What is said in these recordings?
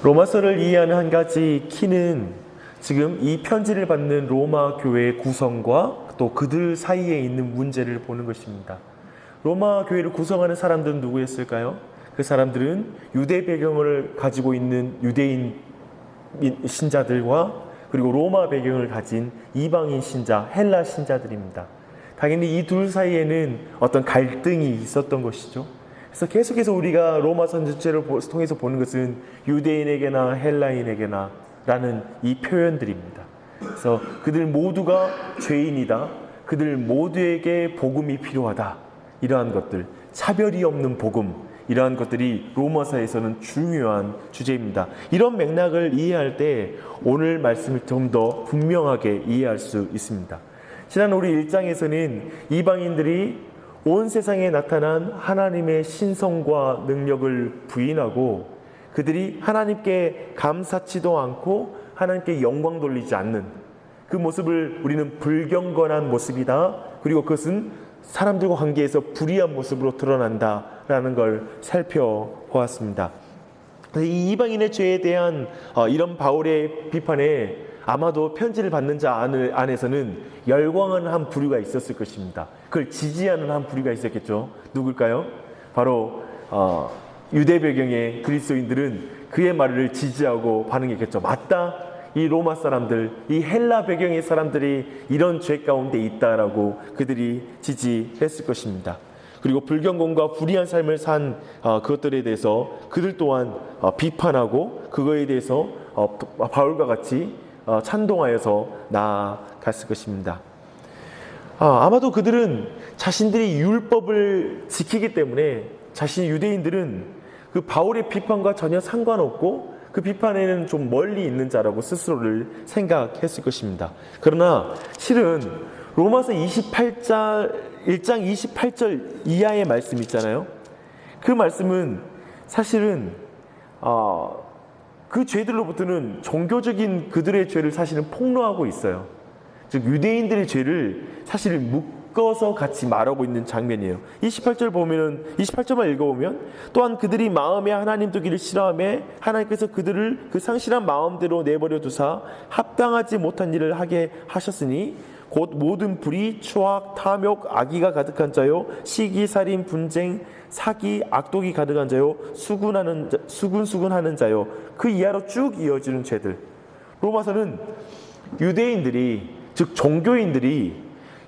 로마서를 이해하는 한 가지 키는 지금 이 편지를 받는 로마 교회의 구성과 또 그들 사이에 있는 문제를 보는 것입니다. 로마 교회를 구성하는 사람들은 누구였을까요? 그 사람들은 유대 배경을 가지고 있는 유대인 신자들과 그리고 로마 배경을 가진 이방인 신자, 헬라 신자들입니다. 당연히 이 둘 사이에는 어떤 갈등이 있었던 것이죠. 그래서 계속해서 우리가 로마서 전체를 통해서 보는 것은 유대인에게나 헬라인에게나 라는 이 표현들입니다. 그래서 그들 모두가 죄인이다. 그들 모두에게 복음이 필요하다. 이러한 것들, 차별이 없는 복음, 이러한 것들이 로마서에서는 중요한 주제입니다. 이런 맥락을 이해할 때 오늘 말씀을 좀 더 분명하게 이해할 수 있습니다. 지난 우리 1장에서는 이방인들이 온 세상에 나타난 하나님의 신성과 능력을 부인하고 그들이 하나님께 감사치도 않고 하나님께 영광 돌리지 않는 그 모습을 우리는 불경건한 모습이다. 그리고 그것은 사람들과 관계에서 불의한 모습으로 드러난다라는 걸 살펴보았습니다. 이 이방인의 죄에 대한 이런 바울의 비판에 아마도 편지를 받는 자 안에서는 열광하는 한 부류가 있었을 것입니다. 그걸 지지하는 한 부류가 있었겠죠. 누굴까요? 바로 유대 배경의 그리스도인들은 그의 말을 지지하고 반응했겠죠. 맞다. 이 로마 사람들, 이 헬라 배경의 사람들이 이런 죄 가운데 있다라고 그들이 지지했을 것입니다. 그리고 불경건과 불의한 삶을 산 그것들에 대해서 그들 또한 비판하고 그거에 대해서 바울과 같이 찬동하여서 나아갔을 것입니다. 아마도 그들은 자신들이 율법을 지키기 때문에 자신 유대인들은 그 바울의 비판과 전혀 상관없고 그 비판에는 좀 멀리 있는 자라고 스스로를 생각했을 것입니다. 그러나 실은 로마서 1장 28절 이하의 말씀 있잖아요. 그 말씀은 사실은 그 죄들로부터는 종교적인 그들의 죄를 사실은 폭로하고 있어요. 즉 유대인들의 죄를 사실 묶어서 같이 말하고 있는 장면이에요. 28절만 읽어보면 또한 그들이 마음에 하나님 두기를 싫어하며 하나님께서 그들을 그 상실한 마음대로 내버려 두사 합당하지 못한 일을 하게 하셨으니 곧 모든 불의, 추악, 탐욕, 악의가 가득한 자요 시기, 살인, 분쟁, 사기, 악독이 가득한 자요 수군수군하는 자요 그 이하로 쭉 이어지는 죄들. 로마서는 유대인들이 즉 종교인들이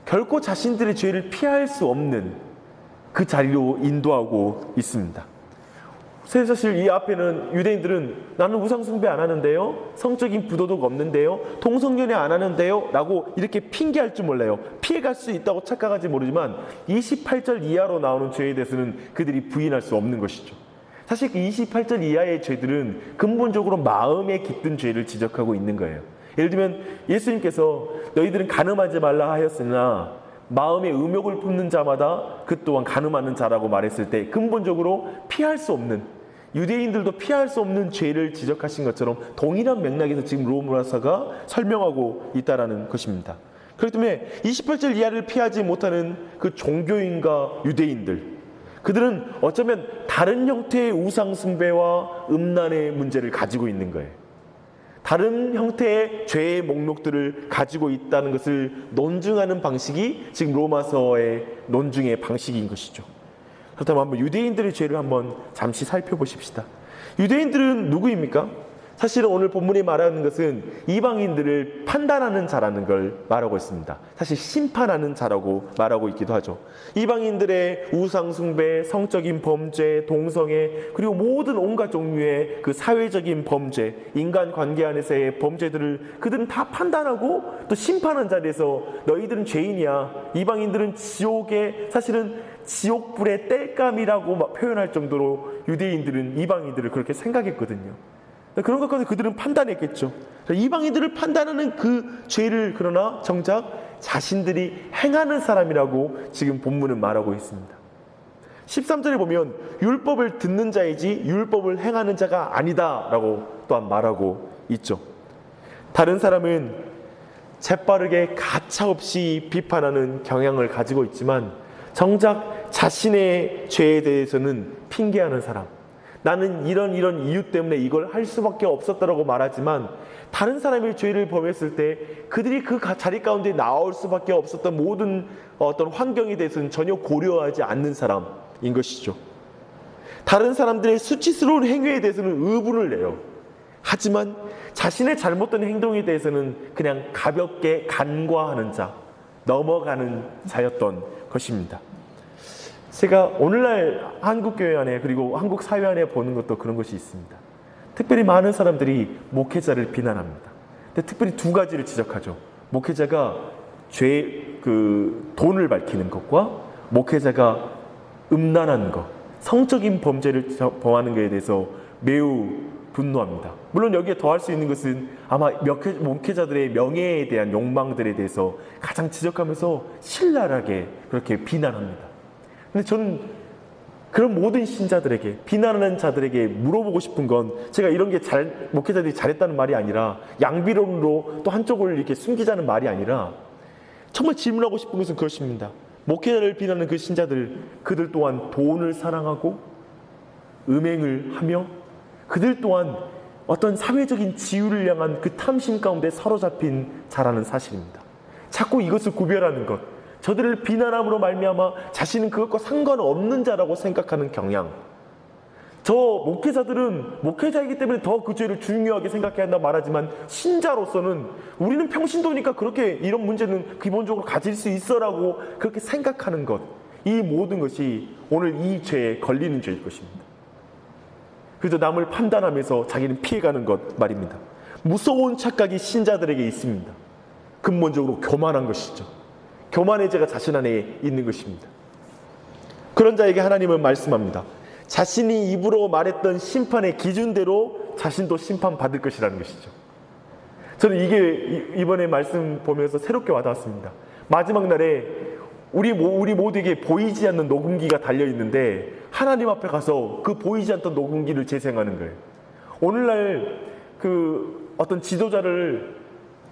결코 자신들의 죄를 피할 수 없는 그 자리로 인도하고 있습니다. 사실 이 앞에는 유대인들은 나는 우상 숭배 안 하는데요, 성적인 부도덕 없는데요, 동성연애 안 하는데요 라고 이렇게 핑계할 줄 몰라요. 피해갈 수 있다고 착각하지 모르지만 28절 이하로 나오는 죄에 대해서는 그들이 부인할 수 없는 것이죠. 사실 그 28절 이하의 죄들은 근본적으로 마음에 깃든 죄를 지적하고 있는 거예요. 예를 들면 예수님께서 너희들은 가늠하지 말라 하였으나 마음에 음욕을 품는 자마다 그 또한 가늠하는 자라고 말했을 때 근본적으로 피할 수 없는, 유대인들도 피할 수 없는 죄를 지적하신 것처럼 동일한 맥락에서 지금 로마서가 설명하고 있다는 것입니다. 그렇기 때문에 28절 이하를 피하지 못하는 그 종교인과 유대인들, 그들은 어쩌면 다른 형태의 우상 숭배와 음란의 문제를 가지고 있는 거예요. 다른 형태의 죄의 목록들을 가지고 있다는 것을 논증하는 방식이 지금 로마서의 논증의 방식인 것이죠. 그렇다면 한번 유대인들의 죄를 한번 잠시 살펴보십시다. 유대인들은 누구입니까? 사실은 오늘 본문이 말하는 것은 이방인들을 판단하는 자라는 걸 말하고 있습니다. 사실 심판하는 자라고 말하고 있기도 하죠. 이방인들의 우상 숭배, 성적인 범죄, 동성애, 그리고 모든 온갖 종류의 그 사회적인 범죄, 인간 관계 안에서의 범죄들을 그들은 다 판단하고 또 심판하는 자리에서 너희들은 죄인이야, 이방인들은 지옥에, 사실은 지옥불의 땔감이라고 표현할 정도로 유대인들은 이방인들을 그렇게 생각했거든요. 그런 것까지 그들은 판단했겠죠. 이방인들을 판단하는 그 죄를 그러나 정작 자신들이 행하는 사람이라고 지금 본문은 말하고 있습니다. 13절에 보면 율법을 듣는 자이지 율법을 행하는 자가 아니다라고 또한 말하고 있죠. 다른 사람은 재빠르게 가차없이 비판하는 경향을 가지고 있지만 정작 자신의 죄에 대해서는 핑계하는 사람, 나는 이런 이유 때문에 이걸 할 수밖에 없었다라고 말하지만 다른 사람의 죄를 범했을 때 그들이 그 자리 가운데 나올 수밖에 없었던 모든 어떤 환경에 대해서는 전혀 고려하지 않는 사람인 것이죠. 다른 사람들의 수치스러운 행위에 대해서는 의분을 내요. 하지만 자신의 잘못된 행동에 대해서는 그냥 가볍게 간과하는 자, 넘어가는 자였던 것입니다. 제가 오늘날 한국교회 안에 그리고 한국 사회 안에 보는 것도 그런 것이 있습니다. 특별히 많은 사람들이 목회자를 비난합니다. 근데 특별히 두 가지를 지적하죠. 목회자가 돈을 밝히는 것과 목회자가 음란한 것, 성적인 범죄를 범하는 것에 대해서 매우 분노합니다. 물론 여기에 더할 수 있는 것은 아마 목회자들의 명예에 대한 욕망들에 대해서 가장 지적하면서 신랄하게 그렇게 비난합니다. 근데 저는 그런 모든 신자들에게, 비난하는 자들에게 물어보고 싶은 건, 제가 이런 게 목회자들이 잘했다는 말이 아니라 양비론으로 또 한쪽을 이렇게 숨기자는 말이 아니라 정말 질문하고 싶은 것은 그것입니다. 목회자를 비난하는 그 신자들, 그들 또한 돈을 사랑하고 음행을 하며 그들 또한 어떤 사회적인 지위를 향한 그 탐심 가운데 사로잡힌 자라는 사실입니다. 자꾸 이것을 구별하는 것, 저들을 비난함으로 말미암아 자신은 그것과 상관없는 자라고 생각하는 경향. 저 목회자들은 목회자이기 때문에 더 그 죄를 중요하게 생각해야 한다 말하지만 신자로서는 우리는 평신도니까 그렇게 이런 문제는 기본적으로 가질 수 있어라고 그렇게 생각하는 것, 이 모든 것이 오늘 이 죄에 걸리는 죄일 것입니다. 그래서 남을 판단하면서 자기는 피해가는 것 말입니다. 무서운 착각이 신자들에게 있습니다. 근본적으로 교만한 것이죠. 교만의 죄가 자신 안에 있는 것입니다. 그런 자에게 하나님은 말씀합니다. 자신이 입으로 말했던 심판의 기준대로 자신도 심판받을 것이라는 것이죠. 저는 이게 이번에 말씀 보면서 새롭게 와닿았습니다. 마지막 날에 우리 모두에게 보이지 않는 녹음기가 달려있는데 하나님 앞에 가서 그 보이지 않던 녹음기를 재생하는 거예요. 오늘날 그 어떤 지도자를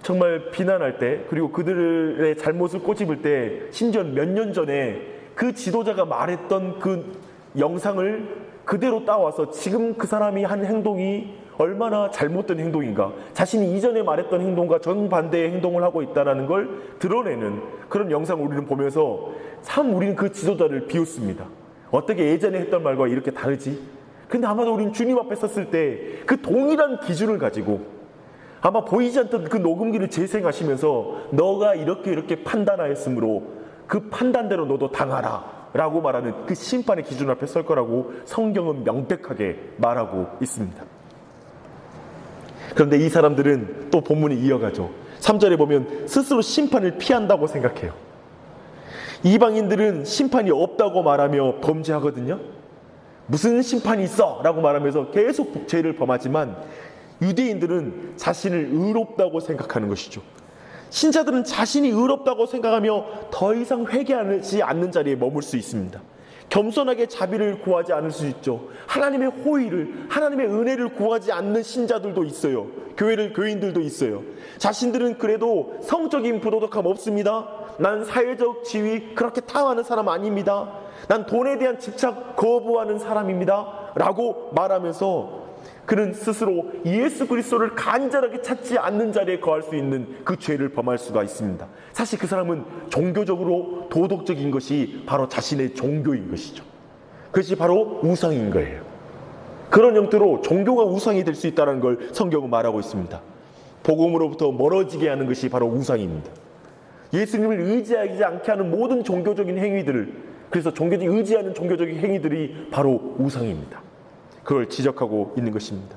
정말 비난할 때, 그리고 그들의 잘못을 꼬집을 때, 심지어 몇 년 전에 그 지도자가 말했던 그 영상을 그대로 따와서 지금 그 사람이 한 행동이 얼마나 잘못된 행동인가, 자신이 이전에 말했던 행동과 정반대의 행동을 하고 있다는 걸 드러내는 그런 영상을 우리는 보면서 참 우리는 그 지도자를 비웃습니다. 어떻게 예전에 했던 말과 이렇게 다르지? 근데 아마도 우리는 주님 앞에 섰을 때 그 동일한 기준을 가지고 아마 보이지 않던 그 녹음기를 재생하시면서 너가 이렇게 판단하였으므로 그 판단대로 너도 당하라 라고 말하는 그 심판의 기준 앞에 설 거라고 성경은 명백하게 말하고 있습니다. 그런데 이 사람들은 또 본문이 이어가죠. 3절에 보면 스스로 심판을 피한다고 생각해요. 이방인들은 심판이 없다고 말하며 범죄하거든요. 무슨 심판이 있어? 라고 말하면서 계속 죄를 범하지만 유대인들은 자신을 의롭다고 생각하는 것이죠. 신자들은 자신이 의롭다고 생각하며 더 이상 회개하지 않는 자리에 머물 수 있습니다. 겸손하게 자비를 구하지 않을 수 있죠. 하나님의 호의를, 하나님의 은혜를 구하지 않는 신자들도 있어요. 교인들도 있어요. 자신들은 그래도 성적인 부도덕함 없습니다. 난 사회적 지위 그렇게 탐하는 사람 아닙니다. 난 돈에 대한 집착 거부하는 사람입니다 라고 말하면서 그는 스스로 예수 그리스도를 간절하게 찾지 않는 자리에 거할 수 있는 그 죄를 범할 수가 있습니다. 사실 그 사람은 종교적으로 도덕적인 것이 바로 자신의 종교인 것이죠. 그것이 바로 우상인 거예요. 그런 형태로 종교가 우상이 될 수 있다는 걸 성경은 말하고 있습니다. 복음으로부터 멀어지게 하는 것이 바로 우상입니다. 예수님을 의지하지 않게 하는 모든 종교적인 행위들을, 그래서 의지하는 종교적인 행위들이 바로 우상입니다. 그걸 지적하고 있는 것입니다.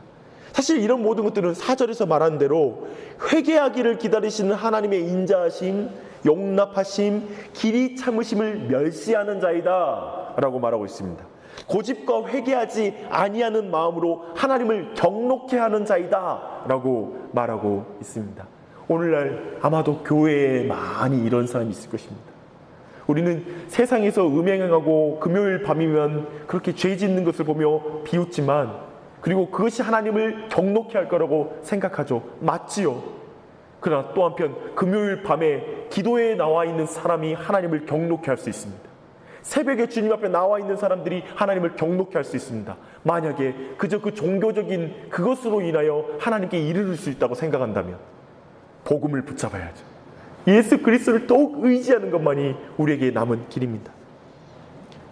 사실 이런 모든 것들은 4절에서 말한 대로 회개하기를 기다리시는 하나님의 인자하심, 용납하심, 길이 참으심을 멸시하는 자이다 라고 말하고 있습니다. 고집과 회개하지 아니하는 마음으로 하나님을 경록해 하는 자이다 라고 말하고 있습니다. 오늘날 아마도 교회에 많이 이런 사람이 있을 것입니다. 우리는 세상에서 음행하고 금요일 밤이면 그렇게 죄 짓는 것을 보며 비웃지만, 그리고 그것이 하나님을 경록해 할 거라고 생각하죠. 맞지요. 그러나 또 한편 금요일 밤에 기도에 나와 있는 사람이 하나님을 경록해 할 수 있습니다. 새벽에 주님 앞에 나와 있는 사람들이 하나님을 경록케 할 수 있습니다. 만약에 그저 그 종교적인 그것으로 인하여 하나님께 이르를 수 있다고 생각한다면 복음을 붙잡아야죠. 예수 그리스도를 더욱 의지하는 것만이 우리에게 남은 길입니다.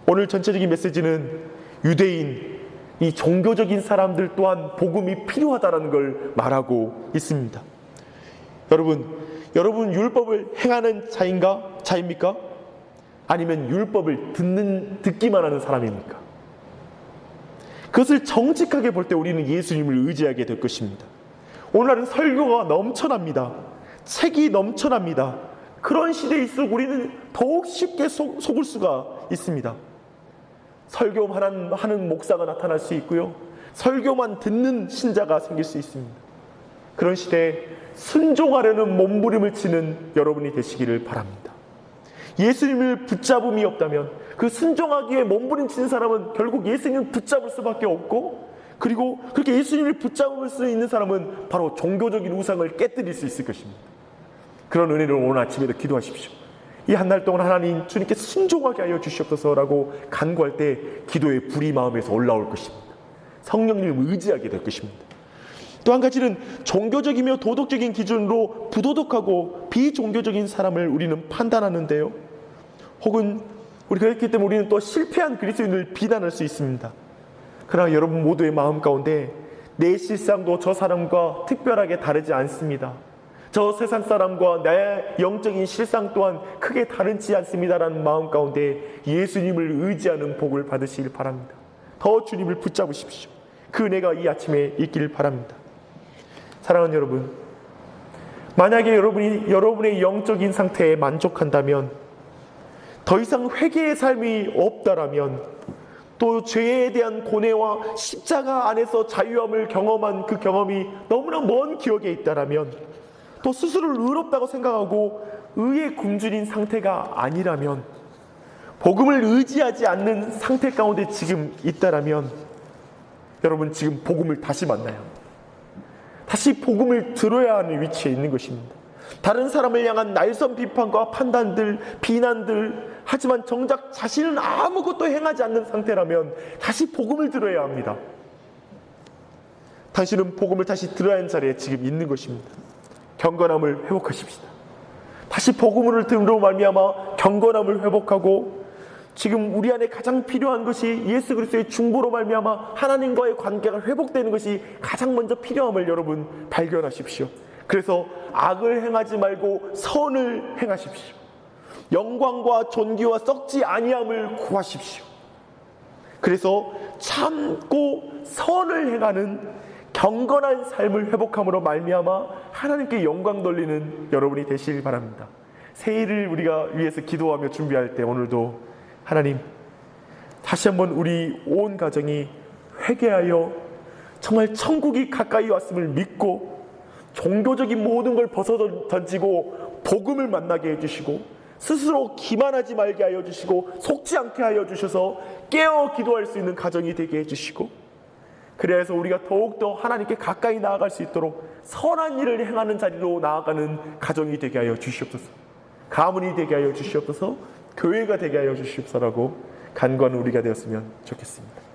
오늘 전체적인 메시지는 유대인, 이 종교적인 사람들 또한 복음이 필요하다는 걸 말하고 있습니다. 여러분 율법을 행하는 자입니까? 아니면 율법을 듣기만 하는 사람입니까? 그것을 정직하게 볼 때 우리는 예수님을 의지하게 될 것입니다. 오늘날은 설교가 넘쳐납니다. 책이 넘쳐납니다. 그런 시대일수록 우리는 더욱 쉽게 속을 수가 있습니다. 설교만 하는 목사가 나타날 수 있고요, 설교만 듣는 신자가 생길 수 있습니다. 그런 시대에 순종하려는 몸부림을 치는 여러분이 되시기를 바랍니다. 예수님을 붙잡음이 없다면, 그 순종하기에 몸부림치는 사람은 결국 예수님을 붙잡을 수밖에 없고, 그리고 그렇게 예수님을 붙잡을 수 있는 사람은 바로 종교적인 우상을 깨뜨릴 수 있을 것입니다. 그런 은혜를 오늘 아침에도 기도하십시오. 이 한 달 동안 하나님 주님께 순종하게 하여 주시옵소서라고 간구할 때 기도의 불이 마음에서 올라올 것입니다. 성령님을 의지하게 될 것입니다. 또 한 가지는 종교적이며 도덕적인 기준으로 부도덕하고 비종교적인 사람을 우리는 판단하는데요, 혹은 그렇기 때문에 우리는 또 실패한 그리스도인을 비난할 수 있습니다. 그러나 여러분 모두의 마음 가운데 내 실상도 저 사람과 특별하게 다르지 않습니다, 저 세상 사람과 내 영적인 실상 또한 크게 다르지 않습니다라는 마음 가운데 예수님을 의지하는 복을 받으시길 바랍니다. 더 주님을 붙잡으십시오. 그 은혜가 이 아침에 있기를 바랍니다. 사랑하는 여러분, 만약에 여러분이 여러분의 영적인 상태에 만족한다면, 더 이상 회개의 삶이 없다라면, 또 죄에 대한 고뇌와 십자가 안에서 자유함을 경험한 그 경험이 너무나 먼 기억에 있다라면, 또 스스로를 의롭다고 생각하고 의에 굶주린 상태가 아니라면, 복음을 의지하지 않는 상태 가운데 지금 있다라면, 여러분 지금 복음을 다시 만나요. 다시 복음을 들어야 하는 위치에 있는 것입니다. 다른 사람을 향한 날선 비판과 판단들, 비난들, 하지만 정작 자신은 아무것도 행하지 않는 상태라면 다시 복음을 들어야 합니다. 당신은 복음을 다시 들어야 하는 자리에 지금 있는 것입니다. 경건함을 회복하십시다. 다시 복음을 들음으로 말미암아 경건함을 회복하고, 지금 우리 안에 가장 필요한 것이 예수 그리스도의 중보로 말미암아 하나님과의 관계가 회복되는 것이 가장 먼저 필요함을 여러분 발견하십시오. 그래서 악을 행하지 말고 선을 행하십시오. 영광과 존귀와 썩지 아니함을 구하십시오. 그래서 참고 선을 행하는 경건한 삶을 회복함으로 말미암아 하나님께 영광 돌리는 여러분이 되시길 바랍니다. 새해를 우리가 위해서 기도하며 준비할 때 오늘도 하나님, 다시 한번 우리 온 가정이 회개하여 정말 천국이 가까이 왔음을 믿고 종교적인 모든 걸 벗어 던지고 복음을 만나게 해주시고, 스스로 기만하지 말게 하여 주시고, 속지 않게 하여 주셔서 깨어 기도할 수 있는 가정이 되게 해주시고, 그래서 우리가 더욱더 하나님께 가까이 나아갈 수 있도록 선한 일을 행하는 자리로 나아가는 가정이 되게 하여 주시옵소서. 가문이 되게 하여 주시옵소서. 교회가 되게 하여 주시옵소서라고 간구하는 우리가 되었으면 좋겠습니다.